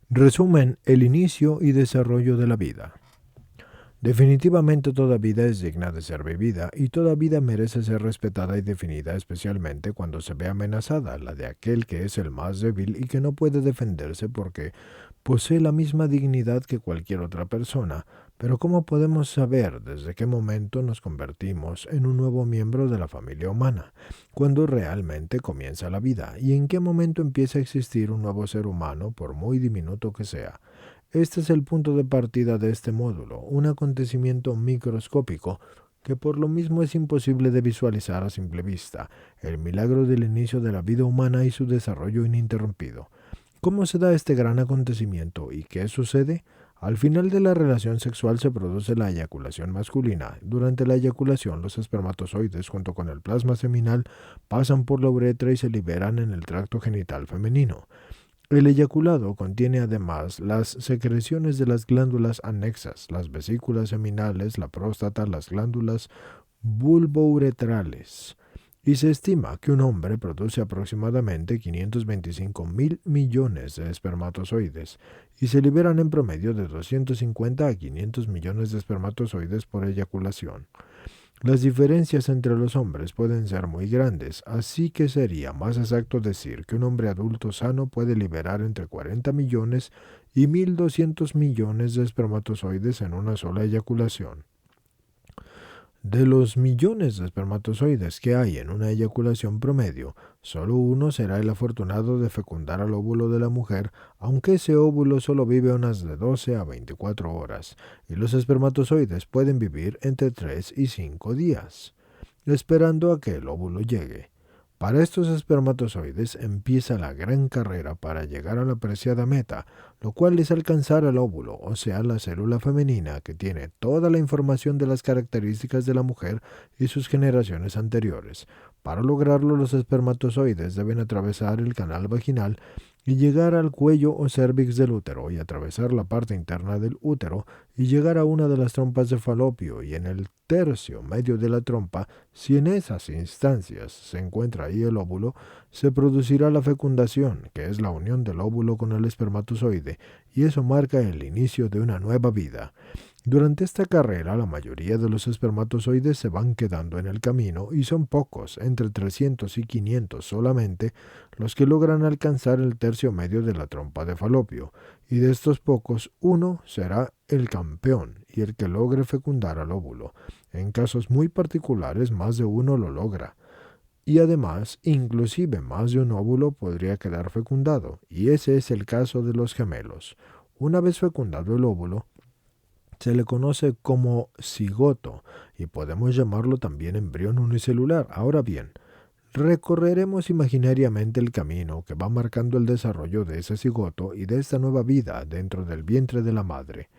Resumen, el inicio y desarrollo de la vida. Definitivamente toda vida es digna de ser vivida y toda vida merece ser respetada y definida, especialmente cuando se ve amenazada, la de aquel que es el más débil y que no puede defenderse porque posee la misma dignidad que cualquier otra persona. Pero ¿cómo podemos saber desde qué momento nos convertimos en un nuevo miembro de la familia humana? ¿Cuándo realmente comienza la vida? ¿Y en qué momento empieza a existir un nuevo ser humano, por muy diminuto que sea? Este es el punto de partida de este módulo, un acontecimiento microscópico que por lo mismo es imposible de visualizar a simple vista, el milagro del inicio de la vida humana y su desarrollo ininterrumpido. ¿Cómo se da este gran acontecimiento y qué sucede? Al final de la relación sexual se produce la eyaculación masculina. Durante la eyaculación, los espermatozoides junto con el plasma seminal pasan por la uretra y se liberan en el tracto genital femenino. El eyaculado contiene además las secreciones de las glándulas anexas, las vesículas seminales, la próstata, las glándulas bulbouretrales. Y se estima que un hombre produce aproximadamente 525.000 millones de espermatozoides y se liberan en promedio de 250 a 500 millones de espermatozoides por eyaculación. Las diferencias entre los hombres pueden ser muy grandes, así que sería más exacto decir que un hombre adulto sano puede liberar entre 40 millones y 1.200 millones de espermatozoides en una sola eyaculación. De los millones de espermatozoides que hay en una eyaculación promedio, solo uno será el afortunado de fecundar al óvulo de la mujer, aunque ese óvulo solo vive unas de 12 a 24 horas, y los espermatozoides pueden vivir entre 3 y 5 días, esperando a que el óvulo llegue. Para estos espermatozoides empieza la gran carrera para llegar a la preciada meta, lo cual es alcanzar al óvulo, o sea, la célula femenina que tiene toda la información de las características de la mujer y sus generaciones anteriores. Para lograrlo, los espermatozoides deben atravesar el canal vaginal y llegar al cuello o cérvix del útero y atravesar la parte interna del útero y llegar a una de las trompas de falopio y en el tercio medio de la trompa, si en esas instancias se encuentra ahí el óvulo, se producirá la fecundación, que es la unión del óvulo con el espermatozoide, y eso marca el inicio de una nueva vida. Durante esta carrera, la mayoría de los espermatozoides se van quedando en el camino y son pocos, entre 300 y 500 solamente, los que logran alcanzar el tercio medio de la trompa de falopio, y de estos pocos, uno será el campeón y el que logre fecundar al óvulo. En casos muy particulares, más de uno lo logra. Y además, inclusive más de un óvulo podría quedar fecundado, y ese es el caso de los gemelos. Una vez fecundado el óvulo, se le conoce como cigoto y podemos llamarlo también embrión unicelular. Ahora bien, recorreremos imaginariamente el camino que va marcando el desarrollo de ese cigoto y de esta nueva vida dentro del vientre de la madre.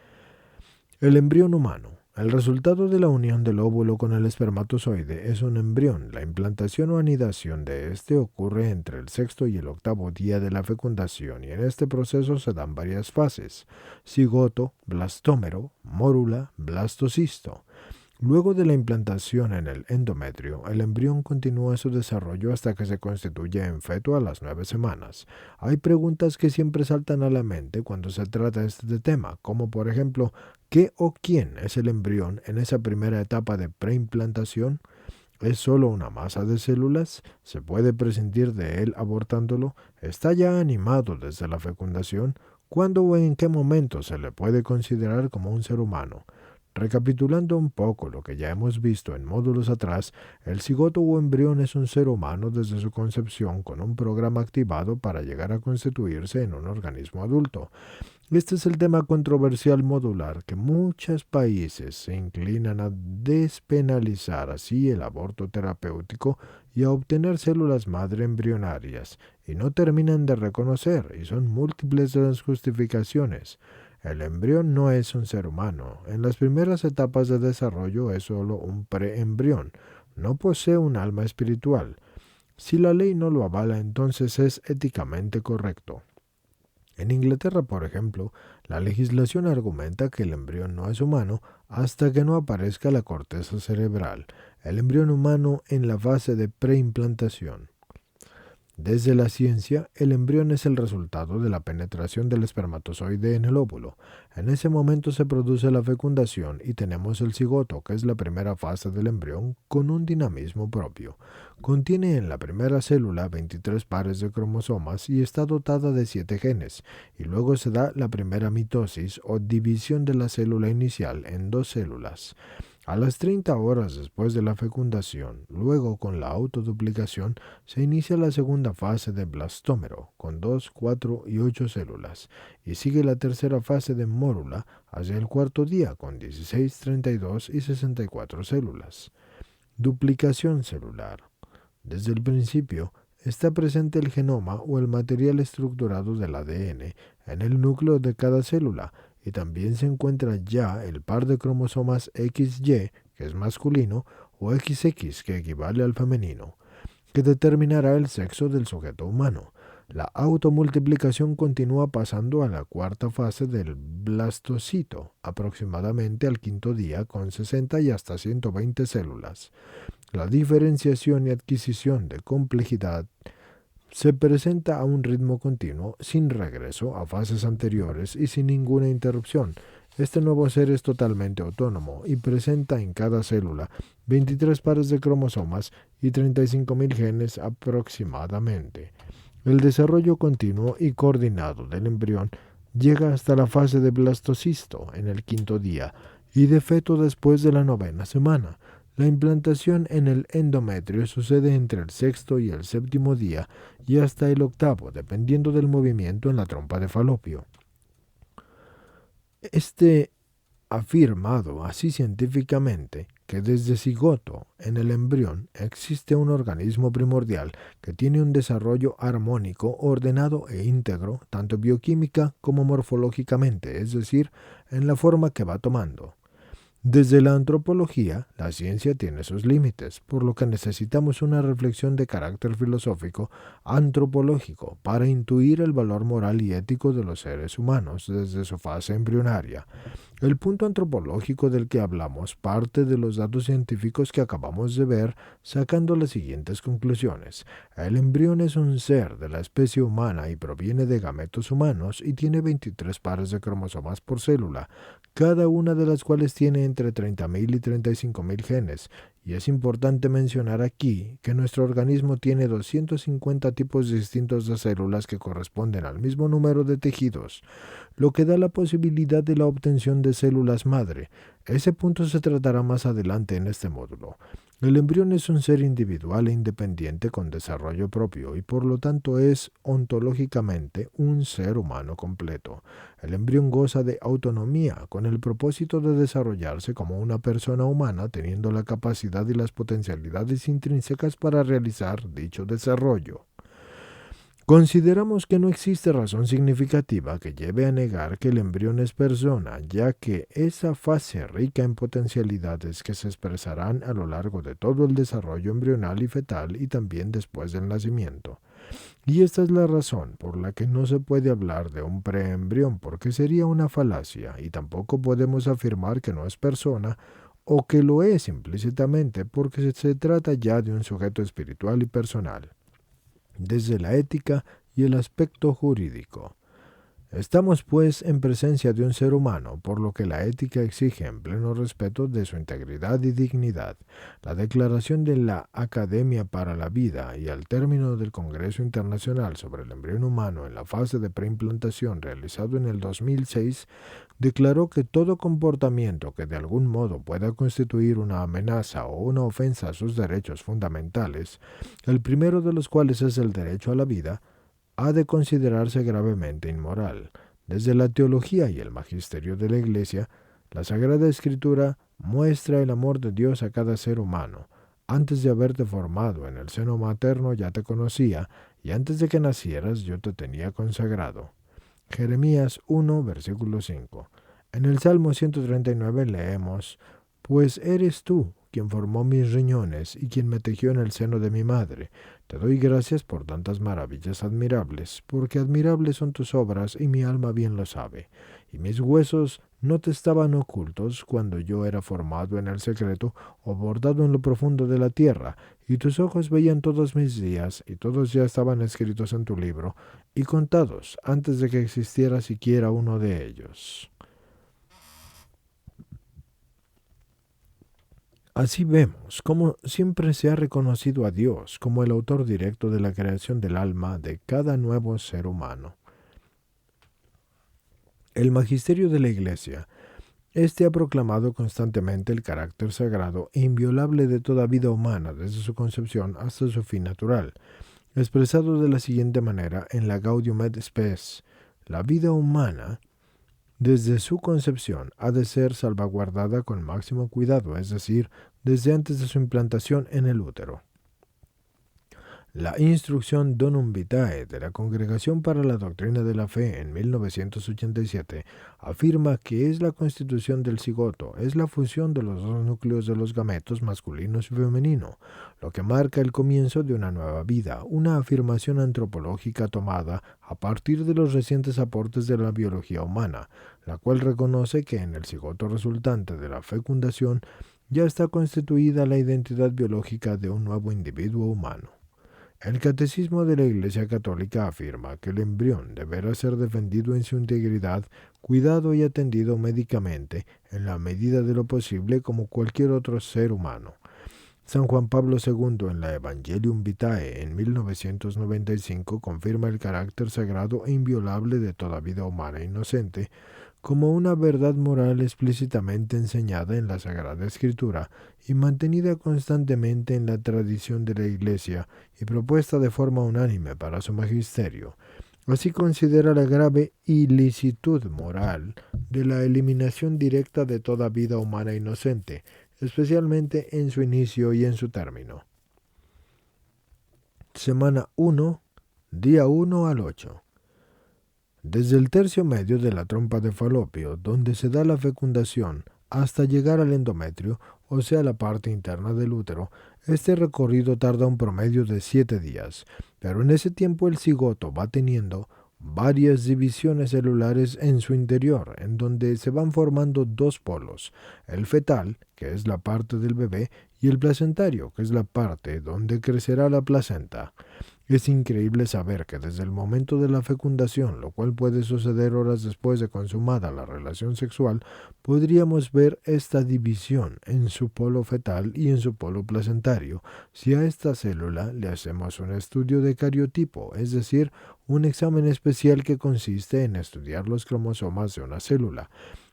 El embrión humano. El resultado de la unión del óvulo con el espermatozoide es un embrión. La implantación o anidación de este ocurre entre el sexto y el octavo día de la fecundación y en este proceso se dan varias fases: cigoto, blastómero, mórula, blastocisto. Luego de la implantación en el endometrio, el embrión continúa su desarrollo hasta que se constituye en feto a las 9 semanas. Hay preguntas que siempre saltan a la mente cuando se trata este tema, como por ejemplo, ¿qué o quién es el embrión en esa primera etapa de preimplantación? ¿Es solo una masa de células? ¿Se puede prescindir de él abortándolo? ¿Está ya animado desde la fecundación? ¿Cuándo o en qué momento se le puede considerar como un ser humano? Recapitulando un poco lo que ya hemos visto en módulos atrás, el cigoto o embrión es un ser humano desde su concepción con un programa activado para llegar a constituirse en un organismo adulto. Este es el tema controversial modular que muchos países se inclinan a despenalizar así el aborto terapéutico y a obtener células madre embrionarias, y no terminan de reconocer, y son múltiples las justificaciones. El embrión no es un ser humano. En las primeras etapas de desarrollo es solo un preembrión. No posee un alma espiritual. Si la ley no lo avala, entonces es éticamente correcto. En Inglaterra, por ejemplo, la legislación argumenta que el embrión no es humano hasta que no aparezca la corteza cerebral, el embrión humano en la fase de preimplantación. Desde la ciencia, el embrión es el resultado de la penetración del espermatozoide en el óvulo. En ese momento se produce la fecundación y tenemos el cigoto, que es la primera fase del embrión, con un dinamismo propio. Contiene en la primera célula 23 pares de cromosomas y está dotada de 7 genes, y luego se da la primera mitosis o división de la célula inicial en 2 células. A las 30 horas después de la fecundación, luego con la autoduplicación, se inicia la segunda fase de blastómero, con 2, 4 y 8 células, y sigue la tercera fase de mórula hacia el cuarto día, con 16, 32 y 64 células. Duplicación celular. Desde el principio, está presente el genoma o el material estructurado del ADN en el núcleo de cada célula, y también se encuentra ya el par de cromosomas XY, que es masculino, o XX, que equivale al femenino, que determinará el sexo del sujeto humano. La automultiplicación continúa pasando a la cuarta fase del blastocito, aproximadamente al quinto día, con 60 y hasta 120 células. La diferenciación y adquisición de complejidad se presenta a un ritmo continuo, sin regreso a fases anteriores y sin ninguna interrupción. Este nuevo ser es totalmente autónomo y presenta en cada célula 23 pares de cromosomas y 35.000 genes aproximadamente. El desarrollo continuo y coordinado del embrión llega hasta la fase de blastocisto en el quinto día y de feto después de la 9ª semana. La implantación en el endometrio sucede entre el 6º y el 7º día y hasta el 8º, dependiendo del movimiento en la trompa de Falopio. Afirmado así científicamente que desde cigoto en el embrión existe un organismo primordial que tiene un desarrollo armónico, ordenado e íntegro, tanto bioquímica como morfológicamente, es decir, en la forma que va tomando. Desde la antropología, la ciencia tiene sus límites, por lo que necesitamos una reflexión de carácter filosófico antropológico para intuir el valor moral y ético de los seres humanos desde su fase embrionaria. El punto antropológico del que hablamos parte de los datos científicos que acabamos de ver, sacando las siguientes conclusiones. El embrión es un ser de la especie humana y proviene de gametos humanos y tiene 23 pares de cromosomas por célula, cada una de las cuales tiene entre 30.000 y 35.000 genes, y es importante mencionar aquí que nuestro organismo tiene 250 tipos distintos de células que corresponden al mismo número de tejidos, lo que da la posibilidad de la obtención de células madre. Ese punto se tratará más adelante en este módulo. El embrión es un ser individual e independiente con desarrollo propio y por lo tanto es ontológicamente un ser humano completo. El embrión goza de autonomía con el propósito de desarrollarse como una persona humana teniendo la capacidad y las potencialidades intrínsecas para realizar dicho desarrollo. Consideramos que no existe razón significativa que lleve a negar que el embrión es persona, ya que esa fase rica en potencialidades que se expresarán a lo largo de todo el desarrollo embrional y fetal y también después del nacimiento. Y esta es la razón por la que no se puede hablar de un preembrión, porque sería una falacia, y tampoco podemos afirmar que no es persona o que lo es implícitamente, porque se trata ya de un sujeto espiritual y personal. Desde la ética y el aspecto jurídico. Estamos, pues, en presencia de un ser humano, por lo que la ética exige en pleno respeto de su integridad y dignidad. La declaración de la Academia para la Vida y al término del Congreso Internacional sobre el Embrión Humano en la fase de preimplantación realizado en el 2006, declaró que todo comportamiento que de algún modo pueda constituir una amenaza o una ofensa a sus derechos fundamentales, el primero de los cuales es el derecho a la vida, ha de considerarse gravemente inmoral. Desde la teología y el magisterio de la Iglesia, la Sagrada Escritura muestra el amor de Dios a cada ser humano. Antes de haberte formado en el seno materno ya te conocía, y antes de que nacieras yo te tenía consagrado. Jeremías 1, versículo 5. En el Salmo 139 leemos: Pues eres tú quien formó mis riñones y quien me tejió en el seno de mi madre. Te doy gracias por tantas maravillas admirables, porque admirables son tus obras y mi alma bien lo sabe. Y mis huesos no te estaban ocultos cuando yo era formado en el secreto o bordado en lo profundo de la tierra, y tus ojos veían todos mis días, y todos ya estaban escritos en tu libro, y contados antes de que existiera siquiera uno de ellos. Así vemos cómo siempre se ha reconocido a Dios como el autor directo de la creación del alma de cada nuevo ser humano. El magisterio de la Iglesia, ha proclamado constantemente el carácter sagrado e inviolable de toda vida humana desde su concepción hasta su fin natural, expresado de la siguiente manera en la Gaudium et Spes: la vida humana, desde su concepción, ha de ser salvaguardada con máximo cuidado, es decir, desde antes de su implantación en el útero. La instrucción Donum Vitae de la Congregación para la Doctrina de la Fe en 1987 afirma que es la constitución del cigoto, es la fusión de los dos núcleos de los gametos masculino y femenino, lo que marca el comienzo de una nueva vida, una afirmación antropológica tomada a partir de los recientes aportes de la biología humana, la cual reconoce que en el cigoto resultante de la fecundación ya está constituida la identidad biológica de un nuevo individuo humano. El Catecismo de la Iglesia Católica afirma que el embrión deberá ser defendido en su integridad, cuidado y atendido médicamente en la medida de lo posible como cualquier otro ser humano. San Juan Pablo II en la Evangelium Vitae en 1995 confirma el carácter sagrado e inviolable de toda vida humana inocente como una verdad moral explícitamente enseñada en la Sagrada Escritura y mantenida constantemente en la tradición de la Iglesia y propuesta de forma unánime para su magisterio. Así considera la grave ilicitud moral de la eliminación directa de toda vida humana inocente, especialmente en su inicio y en su término. Semana 1, día 1 al 8. Desde el tercio medio de la trompa de Falopio, donde se da la fecundación, hasta llegar al endometrio, o sea la parte interna del útero, este recorrido tarda un promedio de 7 días, pero en ese tiempo el cigoto va teniendo varias divisiones celulares en su interior, en donde se van formando dos polos, el fetal, que es la parte del bebé, y el placentario, que es la parte donde crecerá la placenta. Es increíble saber que desde el momento de la fecundación, lo cual puede suceder horas después de consumada la relación sexual, podríamos ver esta división en su polo fetal y en su polo placentario si a esta célula le hacemos un estudio de cariotipo, es decir, un examen especial que consiste en estudiar los cromosomas de una célula.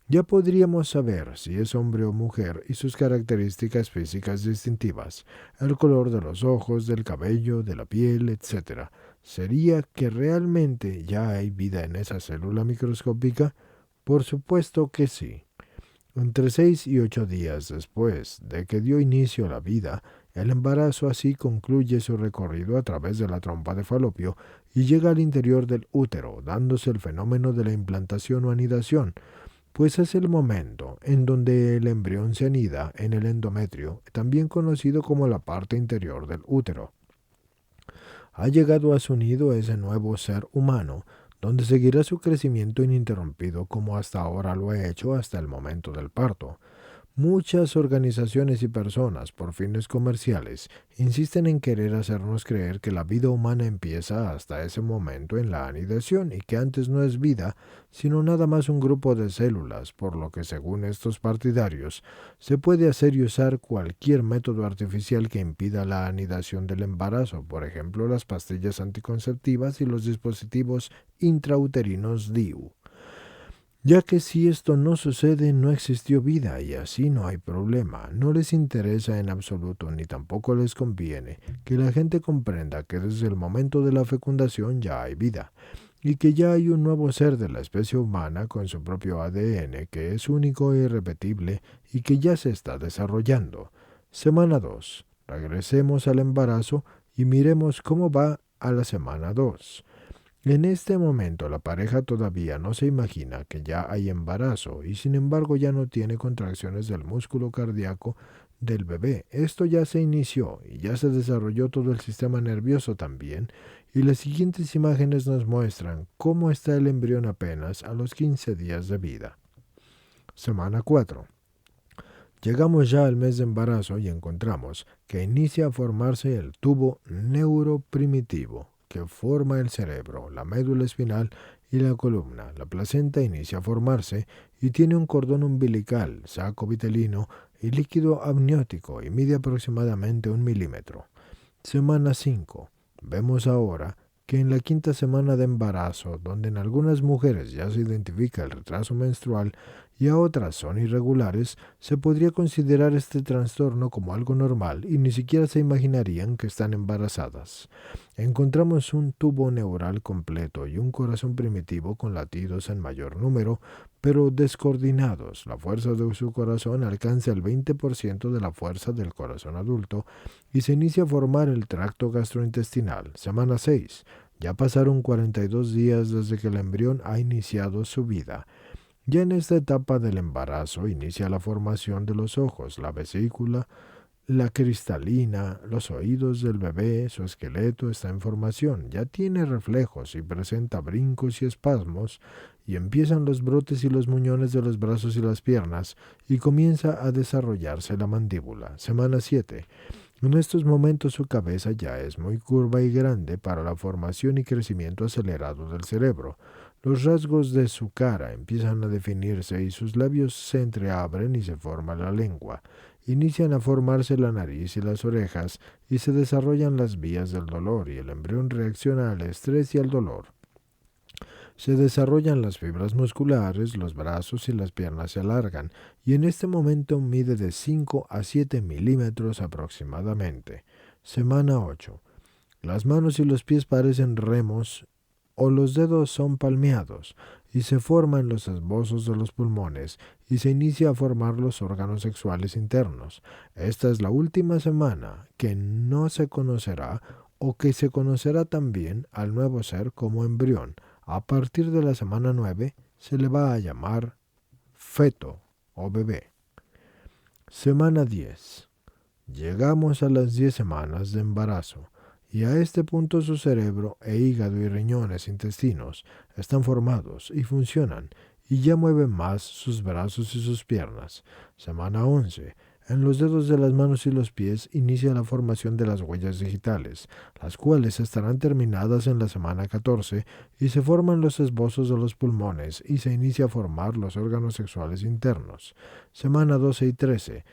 Ya podríamos saber si es hombre o mujer y sus características físicas distintivas, el color de los ojos, del cabello, de la piel, etc. ¿Sería que realmente ya hay vida en esa célula microscópica? Por supuesto que sí. Entre 6 y 8 días después de que dio inicio a la vida, el embarazo así concluye su recorrido a través de la trompa de Falopio y llega al interior del útero, dándose el fenómeno de la implantación o anidación, pues es el momento en donde el embrión se anida en el endometrio, también conocido como la parte interior del útero. Ha llegado a su nido ese nuevo ser humano, donde seguirá su crecimiento ininterrumpido como hasta ahora lo ha hecho hasta el momento del parto. Muchas organizaciones y personas por fines comerciales insisten en querer hacernos creer que la vida humana empieza hasta ese momento en la anidación y que antes no es vida, sino nada más un grupo de células, por lo que según estos partidarios, se puede hacer y usar cualquier método artificial que impida la anidación del embarazo, por ejemplo las pastillas anticonceptivas y los dispositivos intrauterinos DIU. Ya que si esto no sucede, no existió vida y así no hay problema. No les interesa en absoluto ni tampoco les conviene que la gente comprenda que desde el momento de la fecundación ya hay vida y que ya hay un nuevo ser de la especie humana con su propio ADN que es único e irrepetible y que ya se está desarrollando. Semana 2. Regresemos al embarazo y miremos cómo va a la semana 2. En este momento la pareja todavía no se imagina que ya hay embarazo y sin embargo ya no tiene contracciones del músculo cardíaco del bebé. Esto ya se inició y ya se desarrolló todo el sistema nervioso también, y las siguientes imágenes nos muestran cómo está el embrión apenas a los 15 días de vida. Semana 4. Llegamos ya al mes de embarazo y encontramos que inicia a formarse el tubo neuroprimitivo que forma el cerebro, la médula espinal y la columna. La placenta inicia a formarse y tiene un cordón umbilical, saco vitelino y líquido amniótico y mide aproximadamente 1 milímetro. Semana 5. Vemos ahora que en la quinta semana de embarazo, donde en algunas mujeres ya se identifica el retraso menstrual y a otras son irregulares, se podría considerar este trastorno como algo normal y ni siquiera se imaginarían que están embarazadas. Encontramos un tubo neural completo y un corazón primitivo con latidos en mayor número, pero descoordinados. La fuerza de su corazón alcanza el 20% de la fuerza del corazón adulto y se inicia a formar el tracto gastrointestinal. Semana 6. Ya pasaron 42 días desde que el embrión ha iniciado su vida. Ya en esta etapa del embarazo inicia la formación de los ojos, la vesícula, la cristalina, los oídos del bebé, su esqueleto está en formación, ya tiene reflejos y presenta brincos y espasmos, y empiezan los brotes y los muñones de los brazos y las piernas, y comienza a desarrollarse la mandíbula. Semana 7. En estos momentos su cabeza ya es muy curva y grande para la formación y crecimiento acelerado del cerebro. Los rasgos de su cara empiezan a definirse y sus labios se entreabren y se forma la lengua. Inician a formarse la nariz y las orejas y se desarrollan las vías del dolor y el embrión reacciona al estrés y al dolor. Se desarrollan las fibras musculares, los brazos y las piernas se alargan y en este momento mide de 5 a 7 milímetros aproximadamente. Semana 8. Las manos y los pies parecen remos o los dedos son palmeados y se forman los esbozos de los pulmones y se inicia a formar los órganos sexuales internos. Esta es la última semana que no se conocerá o que se conocerá también al nuevo ser como embrión. A partir de la semana 9 se le va a llamar feto o bebé. Semana 10. Llegamos a las 10 semanas de embarazo y a este punto su cerebro e hígado y riñones, intestinos, están formados y funcionan y ya mueven más sus brazos y sus piernas. Semana 11. En los dedos de las manos y los pies inicia la formación de las huellas digitales, las cuales estarán terminadas en la semana 14 y se forman los esbozos de los pulmones y se inicia a formar los órganos sexuales internos. Semana 12 y 13.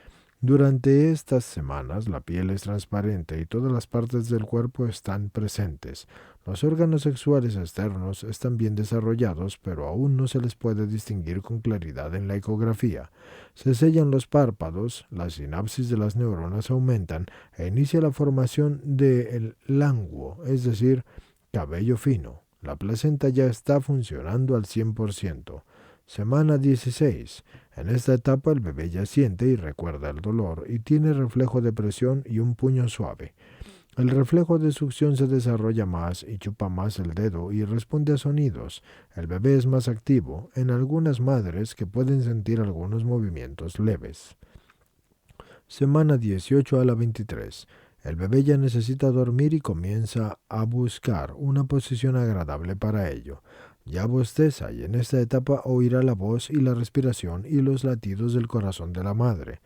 Durante estas semanas la piel es transparente y todas las partes del cuerpo están presentes. Los órganos sexuales externos están bien desarrollados, pero aún no se les puede distinguir con claridad en la ecografía. Se sellan los párpados, las sinapsis de las neuronas aumentan e inicia la formación del languo, es decir, cabello fino. La placenta ya está funcionando al 100%. Semana 16. En esta etapa el bebé ya siente y recuerda el dolor y tiene reflejo de presión y un puño suave. El reflejo de succión se desarrolla más y chupa más el dedo y responde a sonidos. El bebé es más activo, en algunas madres que pueden sentir algunos movimientos leves. Semana 18 a la 23. El bebé ya necesita dormir y comienza a buscar una posición agradable para ello. Ya bosteza y en esta etapa oirá la voz y la respiración y los latidos del corazón de la madre.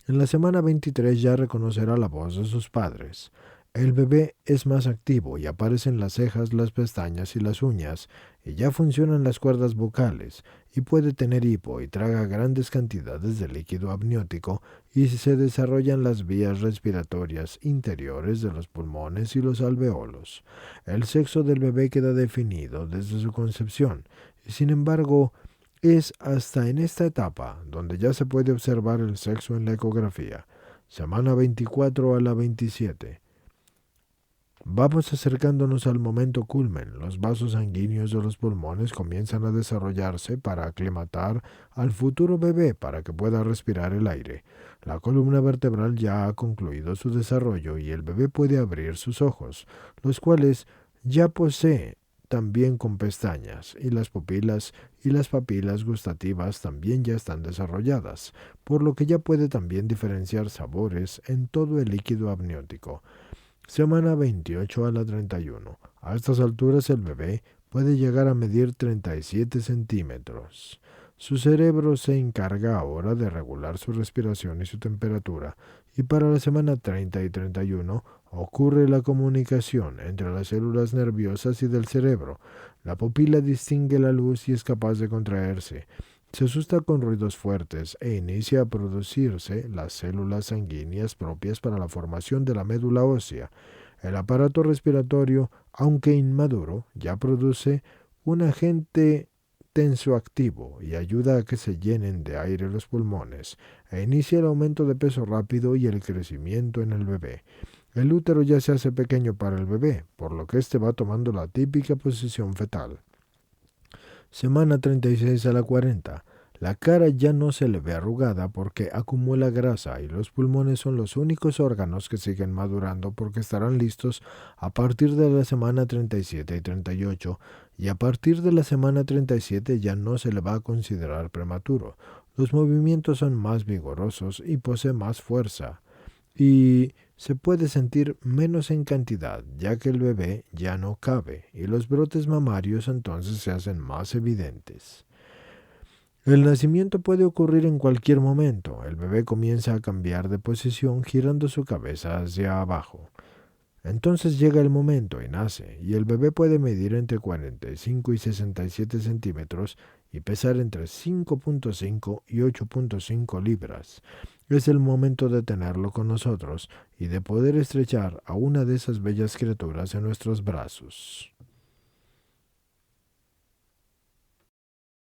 En la semana 23 ya reconocerá la voz de sus padres. El bebé es más activo y aparecen las cejas, las pestañas y las uñas, y ya funcionan las cuerdas vocales, y puede tener hipo y traga grandes cantidades de líquido amniótico, y se desarrollan las vías respiratorias interiores de los pulmones y los alveolos. El sexo del bebé queda definido desde su concepción, y sin embargo, es hasta en esta etapa donde ya se puede observar el sexo en la ecografía. Semana 24 a la 27. Vamos acercándonos al momento culmen. Los vasos sanguíneos de los pulmones comienzan a desarrollarse para aclimatar al futuro bebé para que pueda respirar el aire. La columna vertebral ya ha concluido su desarrollo y el bebé puede abrir sus ojos, los cuales ya posee también con pestañas, y las pupilas y las papilas gustativas también ya están desarrolladas, por lo que ya puede también diferenciar sabores en todo el líquido amniótico. Semana 28 a la 31. A estas alturas el bebé puede llegar a medir 37 centímetros. Su cerebro se encarga ahora de regular su respiración y su temperatura, y para la semana 30 y 31 ocurre la comunicación entre las células nerviosas y del cerebro. La pupila distingue la luz y es capaz de contraerse. Se asusta con ruidos fuertes e inicia a producirse las células sanguíneas propias para la formación de la médula ósea. El aparato respiratorio, aunque inmaduro, ya produce un agente tensoactivo y ayuda a que se llenen de aire los pulmones, e inicia el aumento de peso rápido y el crecimiento en el bebé. El útero ya se hace pequeño para el bebé, por lo que éste va tomando la típica posición fetal. Semana 36 a la 40. La cara ya no se le ve arrugada porque acumula grasa y los pulmones son los únicos órganos que siguen madurando porque estarán listos a partir de la semana 37 y 38, y a partir de la semana 37 ya no se le va a considerar prematuro. Los movimientos son más vigorosos y posee más fuerza, y se puede sentir menos en cantidad, ya que el bebé ya no cabe, y los brotes mamarios entonces se hacen más evidentes. El nacimiento puede ocurrir en cualquier momento. El bebé comienza a cambiar de posición girando su cabeza hacia abajo. Entonces llega el momento y nace, y el bebé puede medir entre 45 y 67 centímetros y pesar entre 5.5 y 8.5 libras. Es el momento de tenerlo con nosotros y de poder estrechar a una de esas bellas criaturas en nuestros brazos.